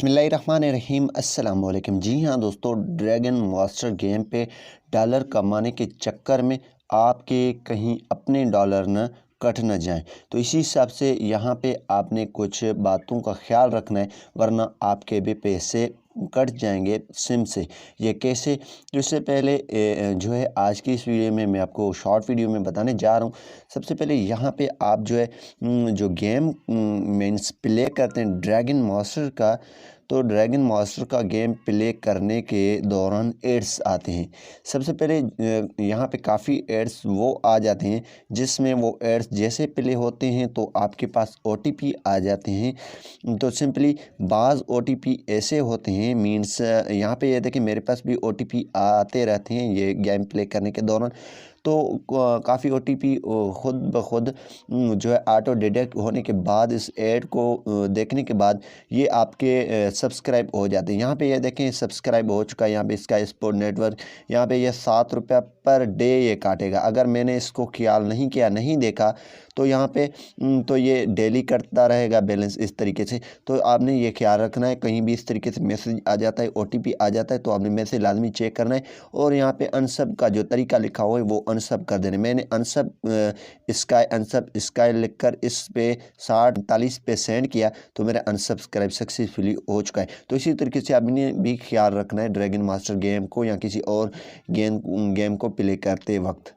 बिस्मिल्लाहिर्रहमानिर्रहीम अस्सलाम वालेकुम। जी हाँ दोस्तों, ड्रैगन मास्टर गेम पे डॉलर कमाने के चक्कर में आपके कहीं अपने डॉलर न कट न जाएं, तो इसी हिसाब से यहाँ पे आपने कुछ बातों का ख्याल रखना है, वरना आपके भी पैसे कट जाएंगे सिम से। ये कैसे? तो इससे पहले जो है आज की इस वीडियो में मैं आपको शॉर्ट वीडियो में बताने जा रहा हूँ। सबसे पहले यहाँ पे आप जो है जो गेम मीन्स प्ले करते हैं ड्रैगन मास्टर का, तो ड्रैगन मास्टर का गेम प्ले करने के दौरान एड्स आते हैं। सबसे पहले यहाँ पे काफ़ी एड्स वो आ जाते हैं जिसमें वो एड्स जैसे प्ले होते हैं तो आपके पास ओटीपी आ जाते हैं। तो सिंपली बाज़ ओटीपी ऐसे होते हैं, मीन्स यहाँ पे ये देखिए मेरे पास भी ओटीपी आते रहते हैं ये गेम प्ले करने के दौरान। तो काफ़ी ओटीपी खुद ब खुद जो है ऑटो डिटेक्ट होने के बाद इस ऐड को देखने के बाद ये आपके सब्सक्राइब हो जाते हैं। यहाँ पे ये देखें सब्सक्राइब हो चुका है। यहाँ पे स्काई स्पोर्ट नेटवर्क, यहाँ पे ये ₹7 पर डे ये काटेगा। अगर मैंने इसको ख्याल नहीं किया, नहीं देखा, तो यहाँ पे तो ये डेली कटता रहेगा बैलेंस इस तरीके से। तो आपने ये ख्याल रखना है, कहीं भी इस तरीके से मैसेज आ जाता है, ओटीपी आ जाता है, तो आपने मैसेज लाजमी चेक करना है और यहाँ पे अनसब का जो तरीका लिखा हुआ है वो अनसब कर देना। मैंने अनसब अनसब स्काई लिख कर इस पे 60-39 पे सेंड किया, तो मेरा अनसब्सक्राइब सक्सेसफुली हो चुका है। तो इसी तरीके से आपने भी ख्याल रखना है ड्रैगन मास्टर गेम को या किसी और गेम को प्ले करते वक्त।